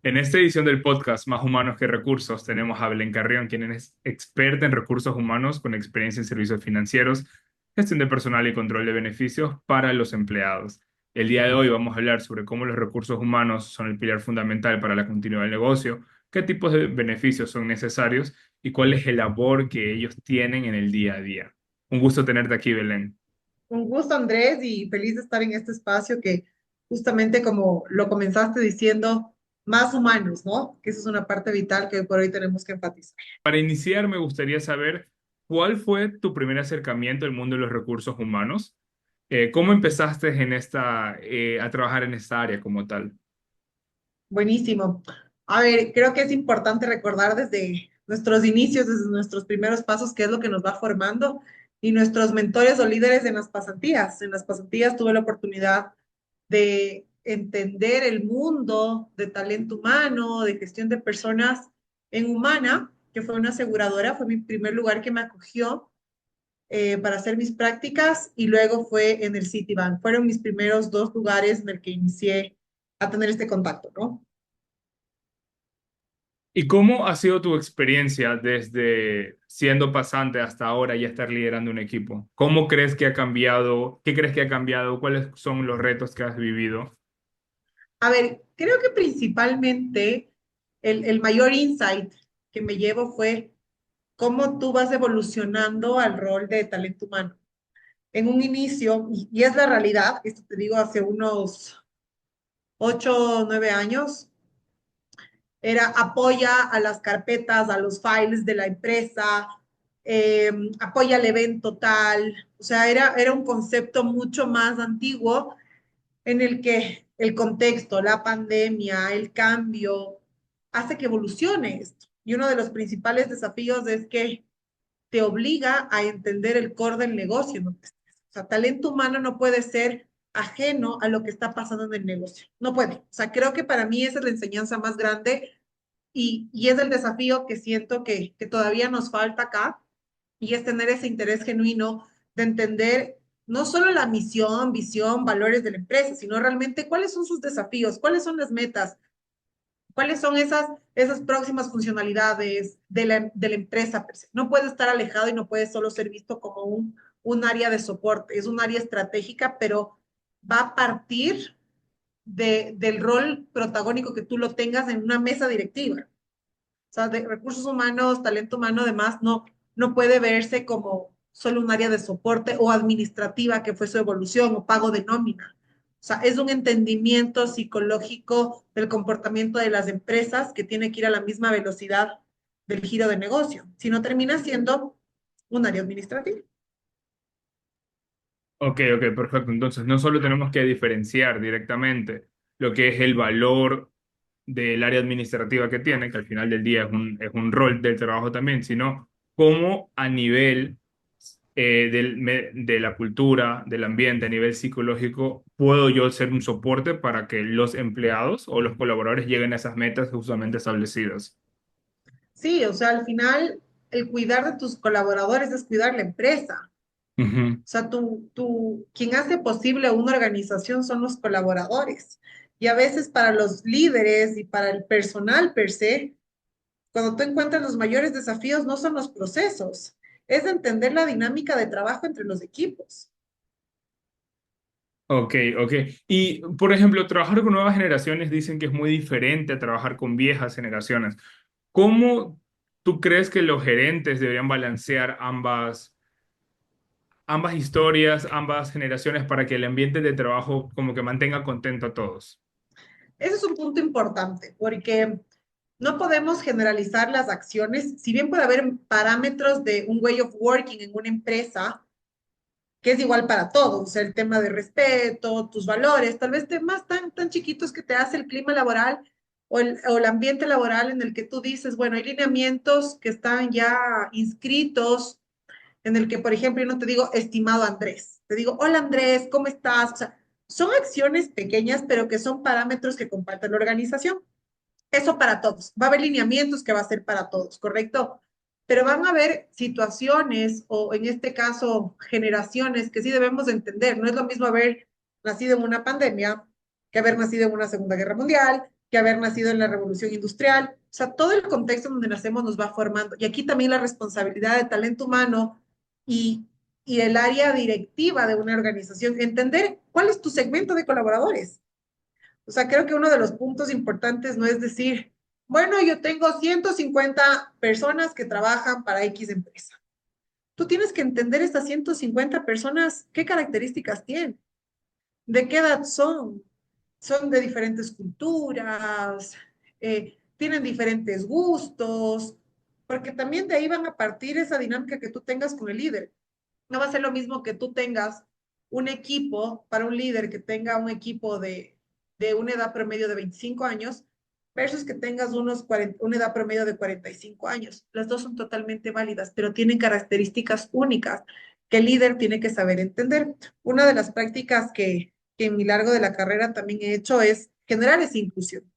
En esta edición del podcast Más Humanos que Recursos tenemos a Belén Carrión, quien es experta en recursos humanos con experiencia en servicios financieros, gestión de personal y control de beneficios para los empleados. El día de hoy vamos a hablar sobre cómo los recursos humanos son el pilar fundamental para la continuidad del negocio, qué tipos de beneficios son necesarios y cuál es el labor que ellos tienen en el día a día. Un gusto tenerte aquí, Belén. Un gusto, Andrés, y feliz de estar en este espacio que justamente como lo comenzaste diciendo, más humanos, ¿no? Que esa es una parte vital que hoy por hoy tenemos que enfatizar. Para iniciar, me gustaría saber cuál fue tu primer acercamiento al mundo de los recursos humanos. ¿Cómo empezaste a trabajar en esta área como tal? Buenísimo. A ver, creo que es importante recordar desde nuestros inicios, desde nuestros primeros pasos, qué es lo que nos va formando y nuestros mentores o líderes en las pasantías. En las pasantías tuve la oportunidad de entender el mundo de talento humano, de gestión de personas en Humana, que fue una aseguradora, fue mi primer lugar que me acogió para hacer mis prácticas y luego fue en el Citibank. Fueron mis primeros dos lugares en el que inicié a tener este contacto, ¿no? ¿Y cómo ha sido tu experiencia desde siendo pasante hasta ahora y estar liderando un equipo? ¿Cómo crees que ha cambiado? ¿Qué crees que ha cambiado? ¿Cuáles son los retos que has vivido? A ver, creo que principalmente el mayor insight que me llevo fue cómo tú vas evolucionando al rol de talento humano. En un inicio, y es la realidad, esto te digo hace unos 8 o 9 años, era apoya a las carpetas, a los files de la empresa, apoya el evento tal, o sea, era un concepto mucho más antiguo en el que el contexto, la pandemia, el cambio, hace que evolucione esto. Y uno de los principales desafíos es que te obliga a entender el core del negocio. ¿No? O sea, talento humano no puede ser ajeno a lo que está pasando en el negocio. No puede. O sea, creo que para mí esa es la enseñanza más grande y es el desafío que siento que todavía nos falta acá y es tener ese interés genuino de entender no solo la misión, visión, valores de la empresa, sino realmente cuáles son sus desafíos, cuáles son las metas, cuáles son esas próximas funcionalidades de la empresa. No puede estar alejado y no puede solo ser visto como un área de soporte, es un área estratégica, pero va a partir del rol protagónico que tú lo tengas en una mesa directiva. O sea, de recursos humanos, talento humano, además, no puede verse como solo un área de soporte o administrativa que fue su evolución o pago de nómina. O sea, es un entendimiento psicológico del comportamiento de las empresas que tiene que ir a la misma velocidad del giro de negocio. Si no termina siendo un área administrativa. Ok, ok, perfecto. Entonces, no solo tenemos que diferenciar directamente lo que es el valor del área administrativa que tiene, que al final del día es un rol del trabajo también, sino cómo a nivel de la cultura, del ambiente, a nivel psicológico, puedo yo ser un soporte para que los empleados o los colaboradores lleguen a esas metas justamente establecidas. Sí, o sea, al final, el cuidar de tus colaboradores es cuidar la empresa. Ujú. O sea, quien hace posible una organización son los colaboradores. Y a veces para los líderes y para el personal per se, cuando tú encuentras los mayores desafíos no son los procesos, es entender la dinámica de trabajo entre los equipos. Ok, ok. Y, por ejemplo, trabajar con nuevas generaciones dicen que es muy diferente a trabajar con viejas generaciones. ¿Cómo tú crees que los gerentes deberían balancear ambas historias, ambas generaciones para que el ambiente de trabajo como que mantenga contento a todos? Ese es un punto importante porque no podemos generalizar las acciones. Si bien puede haber parámetros de un way of working en una empresa, que es igual para todos, o sea, el tema de respeto, tus valores, tal vez temas tan chiquitos que te hace el clima laboral o el ambiente laboral en el que tú dices, bueno, hay lineamientos que están ya inscritos, en el que, por ejemplo, yo no te digo, estimado Andrés, te digo, hola Andrés, ¿cómo estás? O sea, son acciones pequeñas, pero que son parámetros que comparte la organización. Eso para todos. Va a haber lineamientos que va a ser para todos, ¿correcto? Pero van a haber situaciones o en este caso generaciones que sí debemos entender. No es lo mismo haber nacido en una pandemia que haber nacido en una Segunda Guerra Mundial, que haber nacido en la revolución industrial. O sea, todo el contexto donde nacemos nos va formando. Y aquí también la responsabilidad de talento humano y, y el área directiva de una organización, entender cuál es tu segmento de colaboradores. O sea, creo que uno de los puntos importantes no es decir, bueno, yo tengo 150 personas que trabajan para X empresa. Tú tienes que entender estas 150 personas, qué características tienen, de qué edad son de diferentes culturas, tienen diferentes gustos, porque también de ahí van a partir esa dinámica que tú tengas con el líder. No va a ser lo mismo que tú tengas un equipo para un líder que tenga un equipo de una edad promedio de 25 años versus que tengas una edad promedio de 45 años. Las dos son totalmente válidas, pero tienen características únicas que el líder tiene que saber entender. Una de las prácticas que en mi largo de la carrera también he hecho es generar esa inclusión.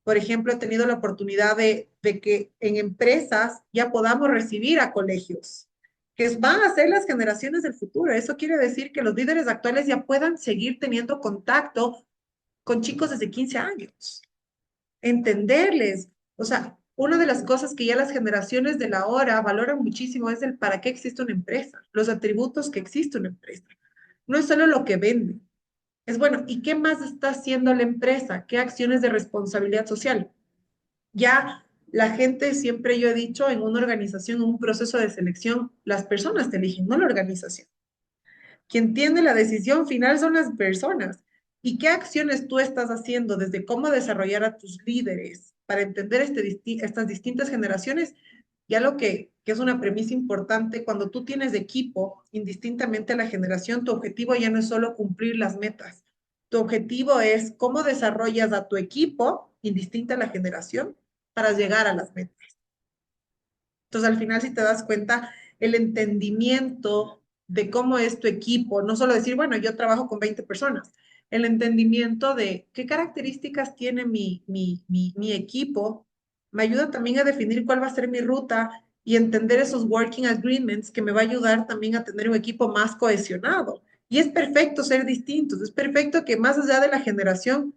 Por ejemplo, he tenido la oportunidad de que en empresas ya podamos recibir a colegios, que van a ser las generaciones del futuro. Eso quiere decir que los líderes actuales ya puedan seguir teniendo contacto con chicos desde 15 años, entenderles. O sea, una de las cosas que ya las generaciones de la hora valoran muchísimo es el para qué existe una empresa, los atributos que existe una empresa. No es solo lo que vende, es bueno, ¿y qué más está haciendo la empresa? ¿Qué acciones de responsabilidad social? Ya la gente, siempre yo he dicho, en una organización, en un proceso de selección, las personas te eligen, no la organización. Quien tiene la decisión final son las personas. ¿Y qué acciones tú estás haciendo desde cómo desarrollar a tus líderes para entender estas distintas generaciones? Ya lo que es una premisa importante, cuando tú tienes equipo, indistintamente a la generación, tu objetivo ya no es solo cumplir las metas. Tu objetivo es cómo desarrollas a tu equipo, indistinta a la generación, para llegar a las metas. Entonces, al final, si te das cuenta, el entendimiento de cómo es tu equipo, no solo decir, bueno, yo trabajo con 20 personas, el entendimiento de qué características tiene mi equipo, me ayuda también a definir cuál va a ser mi ruta y entender esos working agreements que me va a ayudar también a tener un equipo más cohesionado. Y es perfecto ser distintos, es perfecto que más allá de la generación,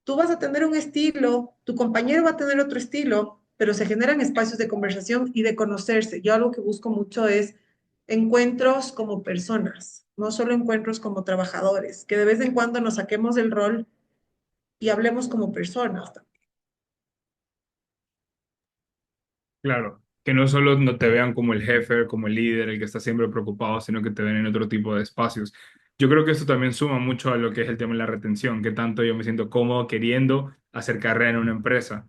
tú vas a tener un estilo, tu compañero va a tener otro estilo, pero se generan espacios de conversación y de conocerse. Yo algo que busco mucho es encuentros como personas, no solo encuentros como trabajadores, que de vez en cuando nos saquemos del rol y hablemos como personas. Claro, que no solo no te vean como el jefe, como el líder, el que está siempre preocupado, sino que te ven en otro tipo de espacios. Yo creo que esto también suma mucho a lo que es el tema de la retención, que tanto yo me siento cómodo queriendo hacer carrera en una empresa.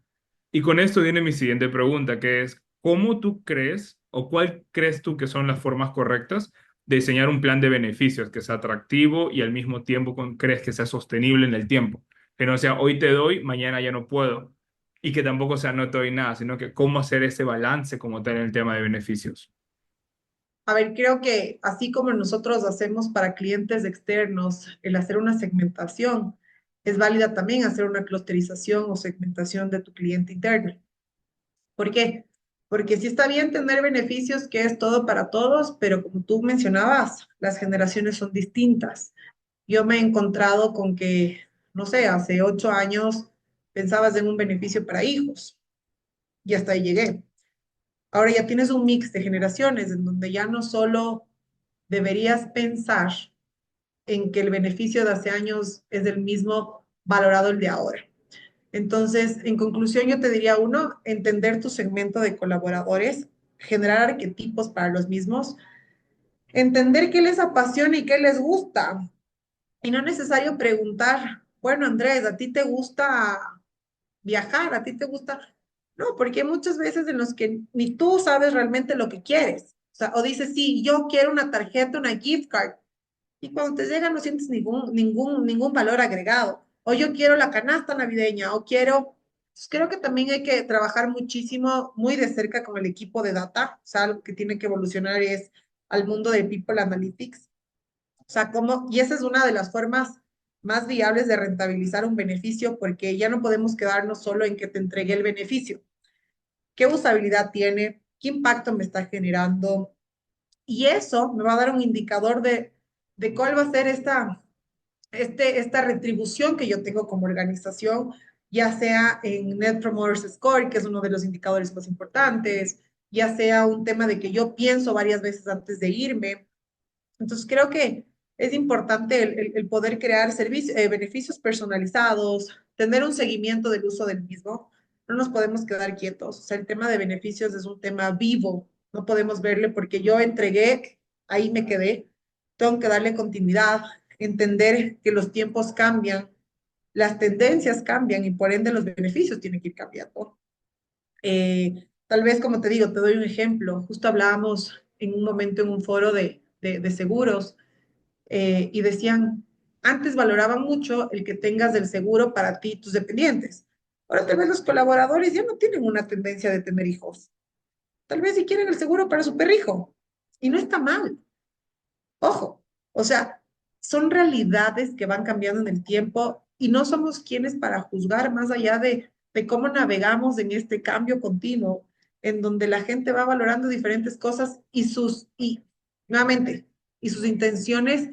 Y con esto viene mi siguiente pregunta, que es, ¿cómo tú crees o cuál crees tú que son las formas correctas de diseñar un plan de beneficios que sea atractivo y al mismo tiempo crees que sea sostenible en el tiempo? Que no sea hoy te doy, mañana ya no puedo y que tampoco sea no te doy nada, sino que cómo hacer ese balance como tal en el tema de beneficios. A ver, creo que así como nosotros hacemos para clientes externos el hacer una segmentación, es válida también hacer una clusterización o segmentación de tu cliente interno. ¿Por qué? Porque sí está bien tener beneficios, que es todo para todos, pero como tú mencionabas, las generaciones son distintas. Yo me he encontrado con que, no sé, hace 8 años pensabas en un beneficio para hijos y hasta ahí llegué. Ahora ya tienes un mix de generaciones en donde ya no solo deberías pensar en que el beneficio de hace años es el mismo valorado el de ahora. Entonces, en conclusión, yo te diría, uno, entender tu segmento de colaboradores, generar arquetipos para los mismos, entender qué les apasiona y qué les gusta. Y no es necesario preguntar, bueno, Andrés, ¿a ti te gusta viajar? ¿A ti te gusta? No, porque hay muchas veces en los que ni tú sabes realmente lo que quieres. O sea, o dices, sí, yo quiero una tarjeta, una gift card. Y cuando te llega no sientes ningún valor agregado. O yo quiero la canasta navideña, o quiero... Pues creo que también hay que trabajar muchísimo, muy de cerca con el equipo de data. O sea, algo que tiene que evolucionar es al mundo de People Analytics. O sea, y esa es una de las formas más viables de rentabilizar un beneficio, porque ya no podemos quedarnos solo en que te entregue el beneficio. ¿Qué usabilidad tiene? ¿Qué impacto me está generando? Y eso me va a dar un indicador de cuál va a ser esta retribución que yo tengo como organización ya sea en Net Promoter Score, que es uno de los indicadores más importantes, ya sea un tema de que yo pienso varias veces antes de irme. Entonces creo que es importante el poder crear beneficios personalizados, tener un seguimiento del uso del mismo. No nos podemos quedar quietos. O sea, el tema de beneficios es un tema vivo. No podemos verle porque yo entregué, ahí me quedé. Tengo que darle continuidad, entender que los tiempos cambian, las tendencias cambian y por ende los beneficios tienen que ir cambiando. Tal vez, como te digo, te doy un ejemplo. Justo hablábamos en un momento en un foro de seguros y decían, antes valoraban mucho el que tengas el seguro para ti y tus dependientes. Ahora tal vez los colaboradores ya no tienen una tendencia de tener hijos. Tal vez si quieren el seguro para su perrijo. Y no está mal. Ojo, o sea, son realidades que van cambiando en el tiempo y no somos quienes para juzgar más allá de cómo navegamos en este cambio continuo, en donde la gente va valorando diferentes cosas y nuevamente, y sus intenciones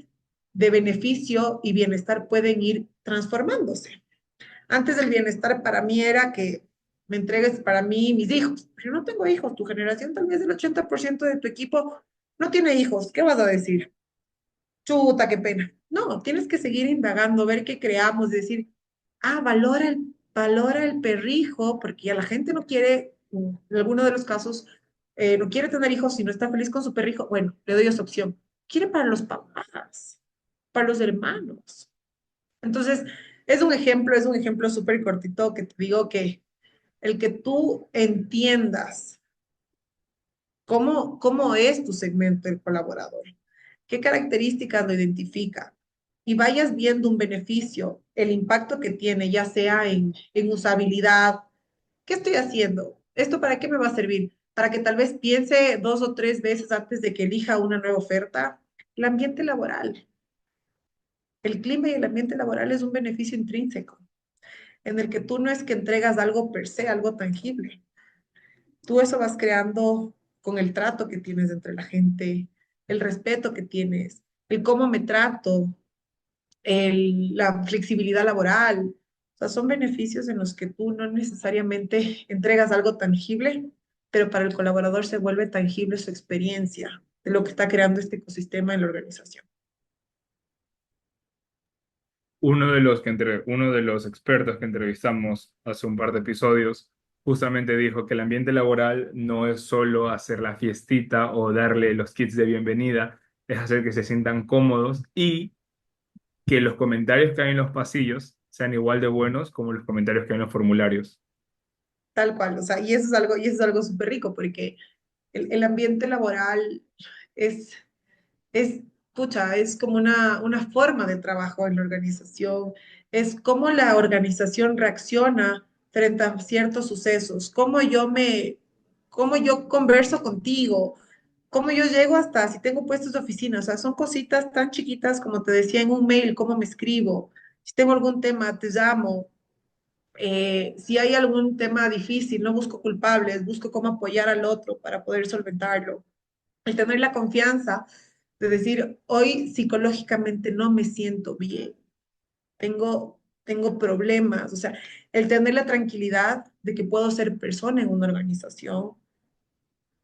de beneficio y bienestar pueden ir transformándose. Antes el bienestar para mí era que me entregues para mí mis hijos. Pero no tengo hijos, tu generación tal vez el 80% de tu equipo no tiene hijos. ¿Qué vas a decir? Chuta, qué pena. No, tienes que seguir indagando, ver qué creamos, decir, valora el perrijo, porque ya la gente no quiere, en alguno de los casos, no quiere tener hijos si no está feliz con su perrijo. Bueno, le doy esa opción. Quiere para los papás, para los hermanos. Entonces, es un ejemplo súper cortito que te digo que el que tú entiendas cómo es tu segmento del colaborador, qué características lo identifica y vayas viendo un beneficio, el impacto que tiene, ya sea en usabilidad. ¿Qué estoy haciendo? ¿Esto para qué me va a servir? Para que tal vez piense 2 o 3 veces antes de que elija una nueva oferta. El ambiente laboral, el clima y el ambiente laboral es un beneficio intrínseco, en el que tú no es que entregas algo per se, algo tangible. Tú eso vas creando con el trato que tienes entre la gente, el respeto que tienes, el cómo me trato, la flexibilidad laboral. O sea, son beneficios en los que tú no necesariamente entregas algo tangible, pero para el colaborador se vuelve tangible su experiencia de lo que está creando este ecosistema en la organización. Uno de los expertos que entrevistamos hace un par de episodios justamente dijo que el ambiente laboral no es solo hacer la fiestita o darle los kits de bienvenida, es hacer que se sientan cómodos y que los comentarios que hay en los pasillos sean igual de buenos como los comentarios que hay en los formularios. Tal cual, o sea, y eso es algo súper rico porque el ambiente laboral es es, pucha, es como una forma de trabajo en la organización, es cómo la organización reacciona frente a ciertos sucesos, cómo yo converso contigo, cómo yo llego hasta si tengo puestos de oficina, o sea, son cositas tan chiquitas como te decía en un mail, cómo me escribo, si tengo algún tema, te llamo, si hay algún tema difícil, no busco culpables, busco cómo apoyar al otro para poder solventarlo. El tener la confianza de decir, hoy psicológicamente no me siento bien, tengo problemas, o sea, el tener la tranquilidad de que puedo ser persona en una organización,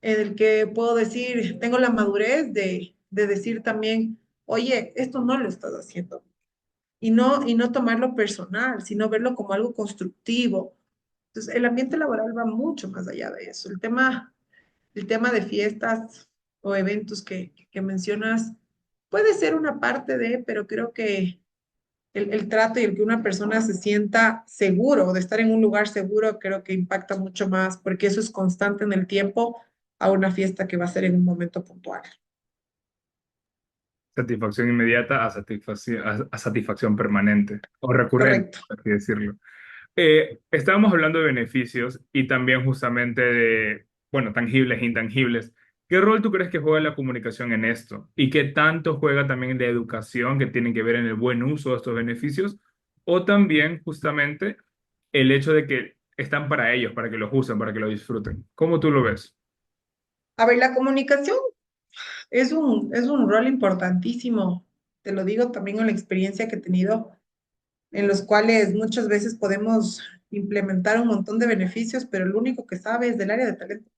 en el que puedo decir, tengo la madurez de decir también, oye, esto no lo estás haciendo. Y no tomarlo personal, sino verlo como algo constructivo. Entonces, el ambiente laboral va mucho más allá de eso. El tema de fiestas o eventos que mencionas puede ser una parte de, pero creo que el trato y el que una persona se sienta seguro, de estar en un lugar seguro, creo que impacta mucho más, porque eso es constante en el tiempo a una fiesta que va a ser en un momento puntual. Satisfacción inmediata a satisfacción permanente o recurrente, Correcto. por así decirlo. Estábamos hablando de beneficios y también justamente de, bueno, tangibles e intangibles. ¿Qué rol tú crees que juega la comunicación en esto? ¿Y qué tanto juega también la educación que tiene que ver en el buen uso de estos beneficios? O también justamente el hecho de que están para ellos, para que los usen, para que lo disfruten. ¿Cómo tú lo ves? A ver, la comunicación es un rol importantísimo. Te lo digo también en la experiencia que he tenido, en los cuales muchas veces podemos implementar un montón de beneficios, pero el único que sabe es del área de talento.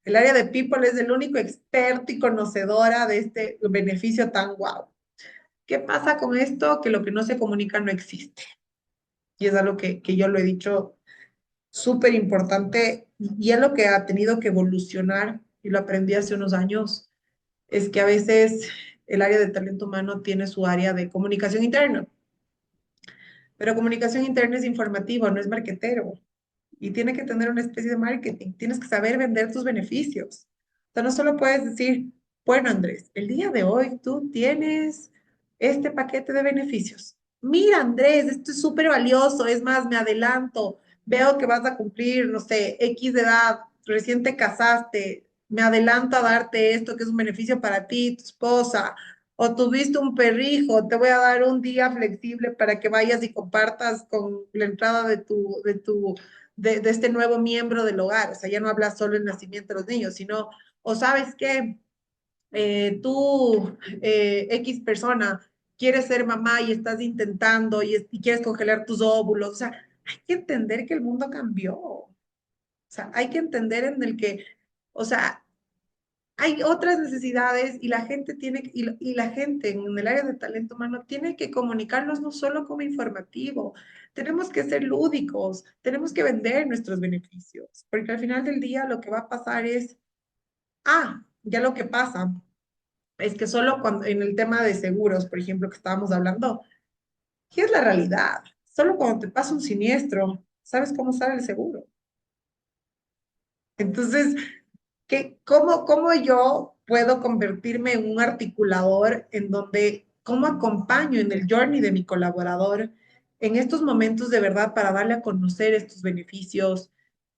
El área de people es el único experto y conocedora de este beneficio tan guau. ¿Qué pasa con esto? Que lo que no se comunica no existe. Y es algo que yo lo he dicho súper importante y es lo que ha tenido que evolucionar y lo aprendí hace unos años, es que a veces el área de talento humano tiene su área de comunicación interna, pero comunicación interna es informativo, no es marketero y tiene que tener una especie de marketing. Tienes que saber vender tus beneficios. O sea, no solo puedes decir, bueno, Andrés, el día de hoy tú tienes este paquete de beneficios. Mira, Andrés, esto es súper valioso. Es más, me adelanto. Veo que vas a cumplir, no sé, X de edad, recién te casaste. Me adelanto a darte esto que es un beneficio para ti, tu esposa. O tuviste un perrijo, te voy a dar un día flexible para que vayas y compartas con la entrada de este nuevo miembro del hogar. O sea, ya no hablas solo del nacimiento de los niños, sino, o sabes que tú, X persona, quieres ser mamá y estás intentando y quieres congelar tus óvulos. O sea, hay que entender que el mundo cambió. O sea, hay que entender en el que, o sea, hay otras necesidades y la gente y la gente en el área de talento humano tiene que comunicarnos no solo como informativo, tenemos que ser lúdicos, tenemos que vender nuestros beneficios, porque al final del día lo que va a pasar es, ya lo que pasa es que solo cuando, en el tema de seguros, por ejemplo, que estábamos hablando, ¿qué es la realidad? Solo cuando te pasa un siniestro, ¿sabes cómo sale el seguro? Entonces, cómo yo puedo convertirme en un articulador en donde, cómo acompaño en el journey de mi colaborador en estos momentos de verdad para darle a conocer estos beneficios?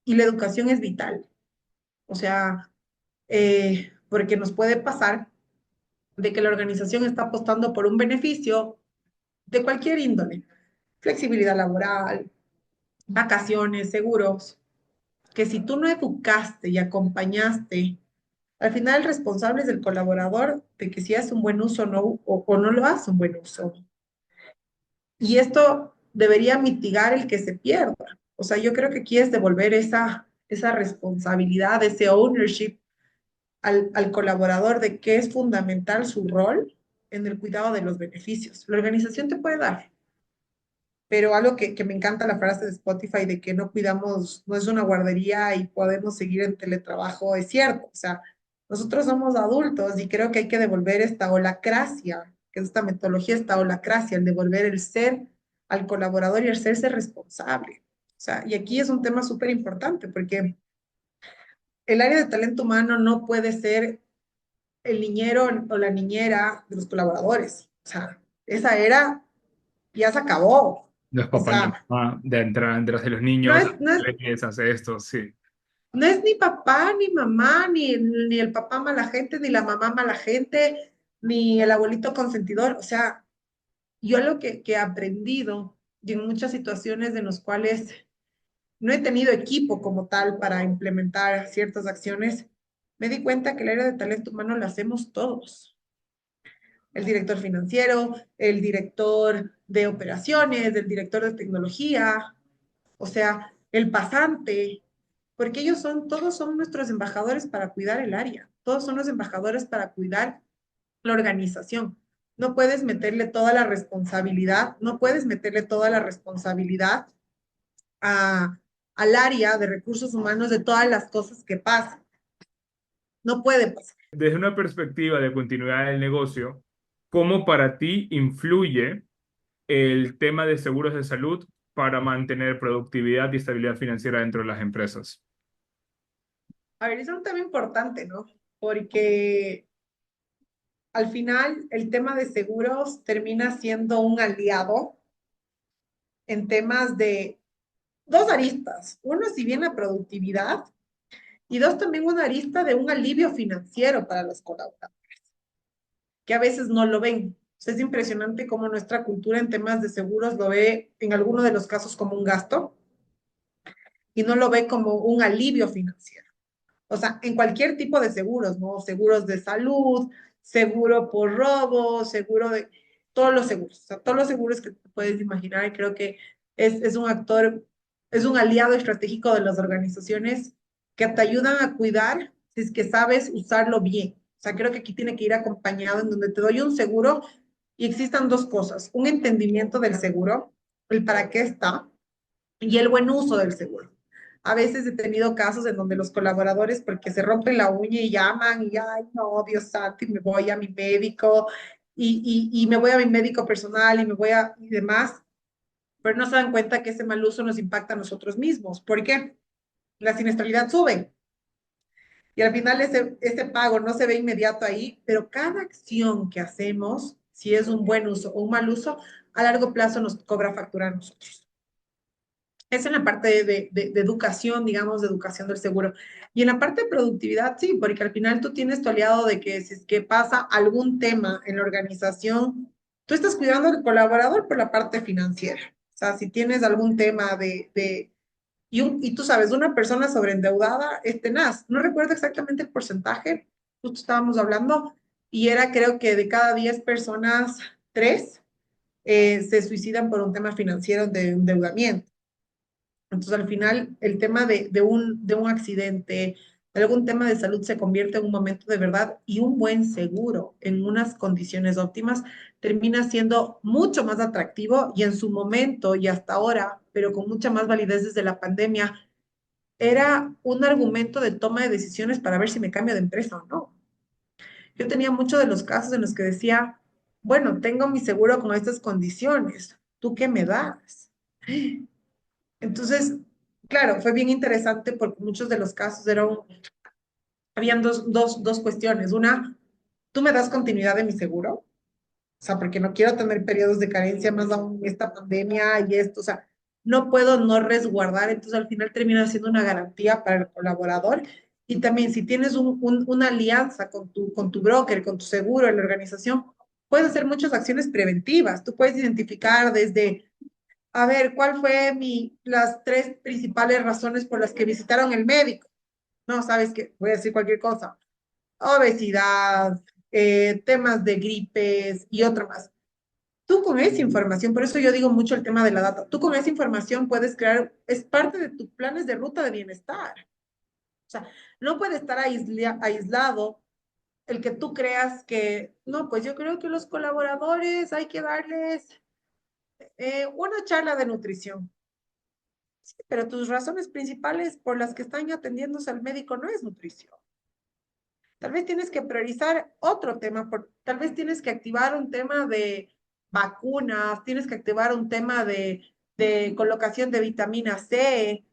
Y la educación es vital. O sea, porque nos puede pasar de que la organización está apostando por un beneficio de cualquier índole, flexibilidad laboral, vacaciones, seguros, que si tú no educaste y acompañaste, al final el responsable es el colaborador de que si hace un buen uso o no lo hace un buen uso. Y esto debería mitigar el que se pierda. O sea, yo creo que aquí es devolver esa responsabilidad, ese ownership al colaborador de que es fundamental su rol en el cuidado de los beneficios. La organización te puede dar, pero algo que me encanta la frase de Spotify de que no cuidamos, no es una guardería y podemos seguir en teletrabajo, es cierto. O sea, nosotros somos adultos y creo que hay que devolver esta holacracia, que es esta metodología, esta holacracia, el devolver el ser al colaborador y el ser responsable. O sea, y aquí es un tema súper importante porque el área de talento humano no puede ser el niñero o la niñera de los colaboradores. O sea, esa era ya se acabó. Los O papás, la sea, mamá, de entrar detrás de los no niños, es, no es, les hace esto, sí. no es ni papá, ni mamá, ni el papá mala gente, ni la mamá mala gente, ni el abuelito consentidor. O sea, yo lo que he aprendido y en muchas situaciones en las cuales no he tenido equipo como tal para implementar ciertas acciones, me di cuenta que el área de talento humano lo hacemos todos. El director financiero, el director de operaciones, el director de tecnología, o sea, el pasante, porque todos son nuestros embajadores para cuidar el área, todos son los embajadores para cuidar la organización. No puedes meterle toda la responsabilidad, no puedes meterle toda la responsabilidad a, al área de recursos humanos de todas las cosas que pasan. No puede pasar. Desde una perspectiva de continuidad del negocio, ¿cómo para ti influye el tema de seguros de salud para mantener productividad y estabilidad financiera dentro de las empresas? A ver, es un tema importante, ¿no? Porque al final el tema de seguros termina siendo un aliado en temas de dos aristas. Uno, si bien la productividad, y dos, también una arista de un alivio financiero para los colaboradores, que a veces no lo ven. O sea, es impresionante cómo nuestra cultura en temas de seguros lo ve en algunos de los casos como un gasto y no lo ve como un alivio financiero. O sea, en cualquier tipo de seguros, ¿no? Seguros de salud, seguro por robo, seguro de todos los seguros, o sea, todos los seguros que te puedes imaginar. Y creo que es un actor, es un aliado estratégico de las organizaciones que te ayudan a cuidar si es que sabes usarlo bien. O sea, creo que aquí tiene que ir acompañado en donde te doy un seguro y existan dos cosas, un entendimiento del seguro, el para qué está, y el buen uso del seguro. A veces he tenido casos en donde los colaboradores, porque se rompen la uña y llaman y, ay, no, Dios santo, y me voy a mi médico y me voy a mi médico personal y me voy a y demás, pero no se dan cuenta que ese mal uso nos impacta a nosotros mismos. ¿Por qué? La siniestralidad sube y al final ese pago no se ve inmediato ahí, pero cada acción que hacemos, si es un buen uso o un mal uso, a largo plazo nos cobra factura a nosotros. Es en la parte de educación, digamos, de educación del seguro. Y en la parte de productividad, sí, porque al final tú tienes tu aliado de que si es que pasa algún tema en la organización, tú estás cuidando al colaborador por la parte financiera. O sea, si tienes algún tema y tú sabes, una persona sobreendeudada es tenaz. No recuerdo exactamente el porcentaje, justo estábamos hablando, y era creo que de cada 10 personas, 3 se suicidan por un tema financiero de endeudamiento. Entonces, al final, el tema de un accidente, de algún tema de salud se convierte en un momento de verdad y un buen seguro en unas condiciones óptimas termina siendo mucho más atractivo y en su momento y hasta ahora, pero con mucha más validez desde la pandemia, era un argumento de toma de decisiones para ver si me cambio de empresa o no. Yo tenía muchos de los casos en los que decía, bueno, tengo mi seguro con estas condiciones, ¿tú qué me das? Entonces, claro, fue bien interesante porque muchos de los casos habían dos cuestiones. Una, tú me das continuidad de mi seguro, o sea, porque no quiero tener periodos de carencia más aún en esta pandemia y esto, o sea, no puedo no resguardar, entonces al final termina siendo una garantía para el colaborador. Y también si tienes una alianza con tu broker, con tu seguro en la organización, puedes hacer muchas acciones preventivas. Tú puedes identificar desde a ver, ¿cuál fue las tres principales razones por las que visitaron el médico? No, sabes que voy a decir cualquier cosa. Obesidad, temas de gripes y otro más. Tú con esa información, por eso yo digo mucho el tema de la data, tú con esa información puedes crear, es parte de tus planes de ruta de bienestar. O sea, no puede estar aislado el que tú creas que, no, pues yo creo que los colaboradores hay que darles una charla de nutrición. Sí, pero tus razones principales por las que están atendiéndose al médico no es nutrición. Tal vez tienes que priorizar otro tema, tal vez tienes que activar un tema de vacunas, tienes que activar un tema de colocación de vitamina C.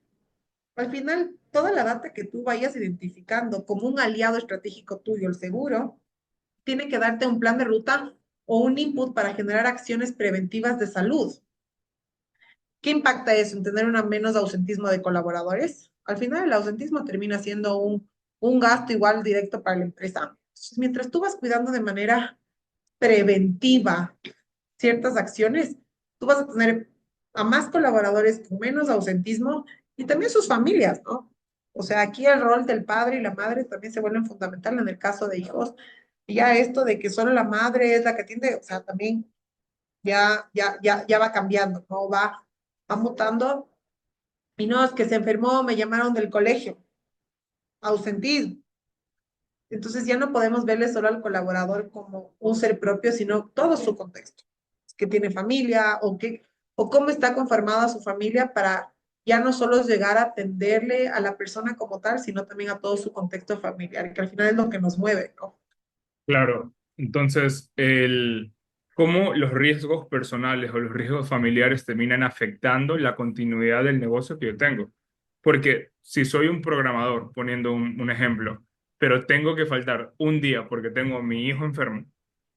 Al final, toda la data que tú vayas identificando como un aliado estratégico tuyo, el seguro, tiene que darte un plan de ruta o un input para generar acciones preventivas de salud. ¿Qué impacta eso en tener un menos ausentismo de colaboradores? Al final el ausentismo termina siendo un gasto igual directo para la empresa. Entonces, mientras tú vas cuidando de manera preventiva ciertas acciones, tú vas a tener a más colaboradores con menos ausentismo y también sus familias, ¿no? O sea, aquí el rol del padre y la madre también se vuelven fundamental en el caso de hijos. Y ya esto de que solo la madre es la que atiende, o sea, también ya va cambiando, ¿no? Va mutando. Y no, es que se enfermó, me llamaron del colegio, ausentismo. Entonces ya no podemos verle solo al colaborador como un ser propio, sino todo su contexto. Que tiene familia o cómo está conformada su familia para ya no solo llegar a atenderle a la persona como tal, sino también a todo su contexto familiar, que al final es lo que nos mueve, ¿no? Claro, entonces, cómo los riesgos personales o los riesgos familiares terminan afectando la continuidad del negocio que yo tengo. Porque si soy un programador, poniendo un ejemplo, pero tengo que faltar un día porque tengo a mi hijo enfermo,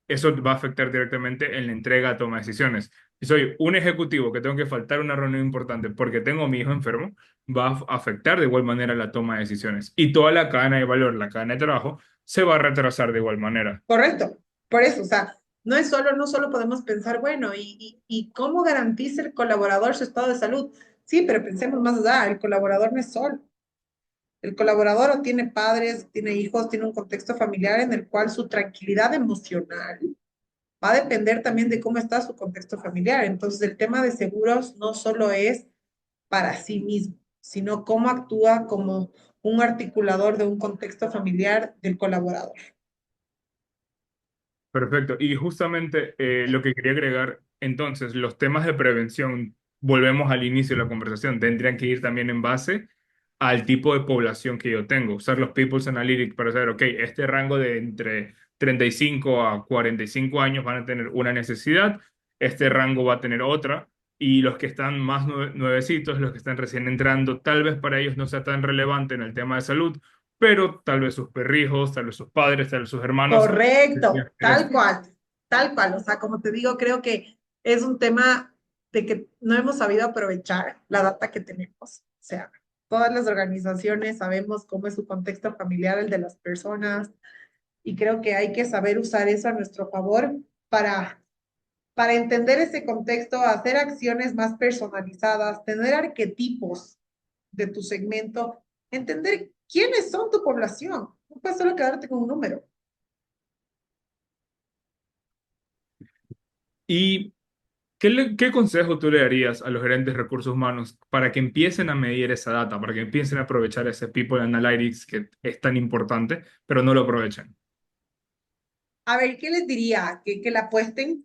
eso va a afectar directamente en la entrega a toma de decisiones. Si soy un ejecutivo que tengo que faltar a una reunión importante porque tengo a mi hijo enfermo, va a afectar de igual manera la toma de decisiones. Y toda la cadena de valor, la cadena de trabajo, se va a retrasar de igual manera. Correcto. Por eso, o sea, no solo podemos pensar, bueno, y cómo garantiza el colaborador su estado de salud. Sí, pero pensemos más allá, el colaborador no es solo. El colaborador o tiene padres, tiene hijos, tiene un contexto familiar en el cual su tranquilidad emocional va a depender también de cómo está su contexto familiar. Entonces, el tema de seguros no solo es para sí mismo, sino cómo actúa como un articulador de un contexto familiar del colaborador. Perfecto. Y justamente lo que quería agregar, entonces, los temas de prevención, volvemos al inicio de la conversación, tendrían que ir también en base al tipo de población que yo tengo. Usar los People's Analytics para saber, ok, este rango de entre 35 a 45 años van a tener una necesidad, este rango va a tener otra, y los que están más nuevecitos, los que están recién entrando, tal vez para ellos no sea tan relevante en el tema de salud, pero tal vez sus perrijos, tal vez sus padres, tal vez sus hermanos. Correcto, tal cual, tal cual. O sea, como te digo, creo que es un tema de que no hemos sabido aprovechar la data que tenemos. O sea, todas las organizaciones sabemos cómo es su contexto familiar, el de las personas, y creo que hay que saber usar eso a nuestro favor para, para entender ese contexto, hacer acciones más personalizadas, tener arquetipos de tu segmento, entender quiénes son tu población. No puedes solo quedarte con un número. ¿Y qué consejo tú le darías a los gerentes de recursos humanos para que empiecen a medir esa data, para que empiecen a aprovechar ese People Analytics que es tan importante, pero no lo aprovechan? A ver, ¿qué les diría? Que la apuesten,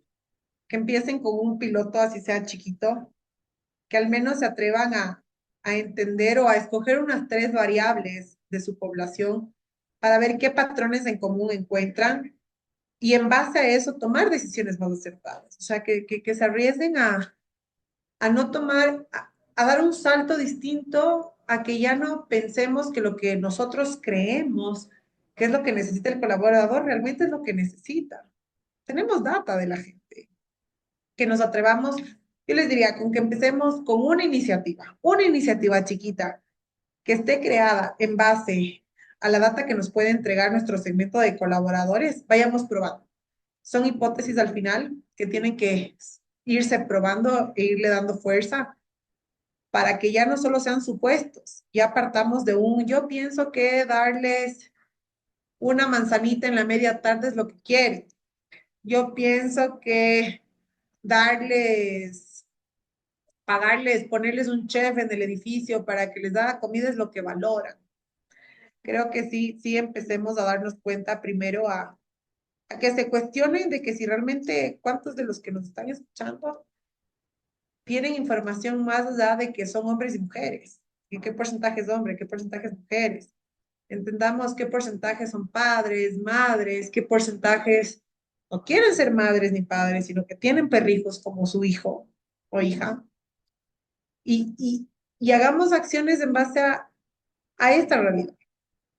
que empiecen con un piloto, así sea chiquito, que al menos se atrevan a entender o a escoger unas tres variables de su población para ver qué patrones en común encuentran y en base a eso tomar decisiones más acertadas. O sea, que se arriesguen a no tomar, a dar un salto distinto, a que ya no pensemos que lo que nosotros creemos que es lo que necesita el colaborador, realmente es lo que necesita. Tenemos data de la gente, que nos atrevamos, yo les diría, con que empecemos con una iniciativa chiquita, que esté creada en base a la data que nos puede entregar nuestro segmento de colaboradores, vayamos probando. Son hipótesis al final que tienen que irse probando e irle dando fuerza para que ya no solo sean supuestos, ya partamos de un, yo pienso que darles una manzanita en la media tarde es lo que quieren. Yo pienso que darles, pagarles, ponerles un chef en el edificio para que les da comida es lo que valoran. Creo que sí, sí empecemos a darnos cuenta primero a que se cuestionen de que si realmente cuántos de los que nos están escuchando tienen información más allá de que son hombres y mujeres. ¿Y qué porcentaje es hombre? ¿Qué porcentaje es mujeres? Entendamos qué porcentajes son padres, madres, qué porcentajes no quieren ser madres ni padres, sino que tienen perrijos como su hijo o hija. Y, y, y hagamos acciones en base a esta realidad,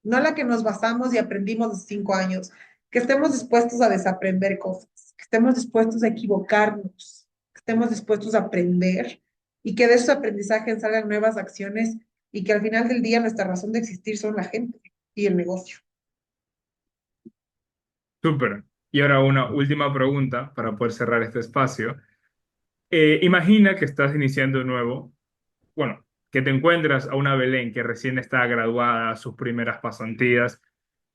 no a la que nos basamos y aprendimos los 5 años, que estemos dispuestos a desaprender cosas, que estemos dispuestos a equivocarnos, que estemos dispuestos a aprender y que de esos aprendizajes salgan nuevas acciones y que al final del día nuestra razón de existir son la gente y el negocio. Súper. Y ahora una última pregunta para poder cerrar este espacio. Imagina que estás iniciando de nuevo, bueno, que te encuentras a una Belén que recién está graduada, sus primeras pasantías.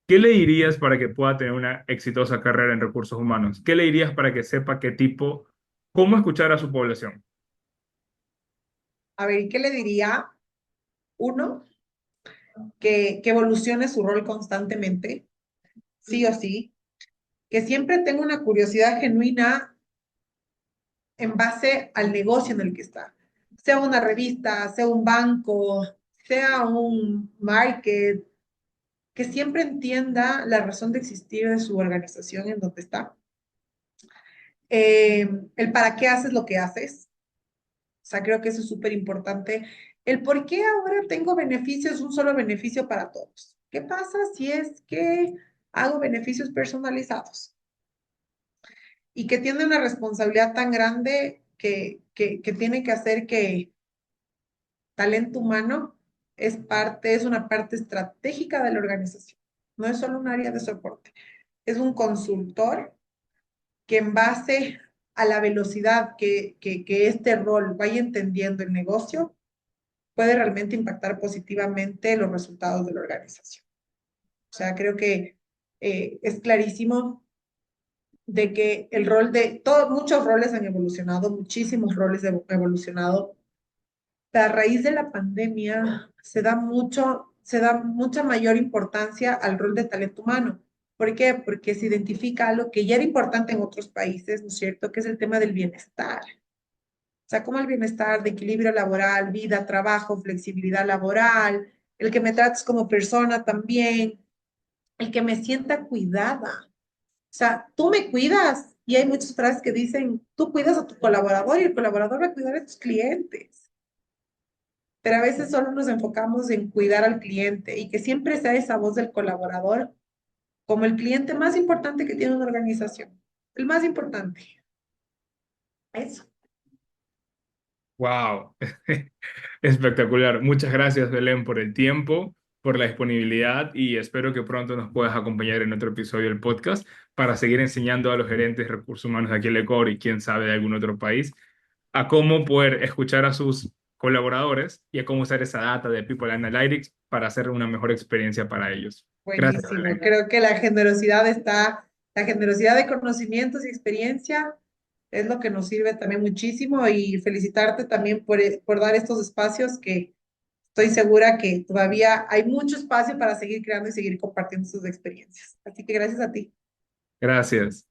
¿Qué le dirías para que pueda tener una exitosa carrera en recursos humanos? ¿Qué le dirías para que sepa qué tipo, cómo escuchar a su población? A ver, ¿qué le diría? Uno, que evolucione su rol constantemente, sí o sí, que siempre tenga una curiosidad genuina en base al negocio en el que está. Sea una revista, sea un banco, sea un market, que siempre entienda la razón de existir de su organización en donde está. El para qué haces lo que haces. O sea, creo que eso es súper importante. El por qué ahora tengo beneficios, un solo beneficio para todos. ¿Qué pasa si es que hago beneficios personalizados? Y que tiene una responsabilidad tan grande que tiene que hacer que talento humano es una parte estratégica de la organización. No es solo un área de soporte, es un consultor que en base a la velocidad que este rol vaya entendiendo el negocio, puede realmente impactar positivamente los resultados de la organización. O sea, creo que es clarísimo de que el rol de, todos, muchos roles han evolucionado, muchísimos roles han evolucionado. A raíz de la pandemia se da mucha mayor importancia al rol de talento humano. ¿Por qué? Porque se identifica algo que ya era importante en otros países, ¿no es cierto? Que es el tema del bienestar. O sea, como el bienestar de equilibrio laboral, vida, trabajo, flexibilidad laboral, el que me trates como persona también, el que me sienta cuidada. O sea, tú me cuidas. Y hay muchas frases que dicen, tú cuidas a tu colaborador y el colaborador va a cuidar a tus clientes. Pero a veces solo nos enfocamos en cuidar al cliente y que siempre sea esa voz del colaborador como el cliente más importante que tiene una organización. El más importante. Eso. Wow, espectacular. Muchas gracias, Belén, por el tiempo, por la disponibilidad y espero que pronto nos puedas acompañar en otro episodio del podcast para seguir enseñando a los gerentes de recursos humanos de aquí en Ecuador y quién sabe de algún otro país a cómo poder escuchar a sus colaboradores y a cómo usar esa data de People Analytics para hacer una mejor experiencia para ellos. Gracias, Buenísimo. Belén. Creo que la generosidad de conocimientos y experiencia es lo que nos sirve también muchísimo y felicitarte también por dar estos espacios que estoy segura que todavía hay mucho espacio para seguir creando y seguir compartiendo sus experiencias. Así que gracias a ti. Gracias.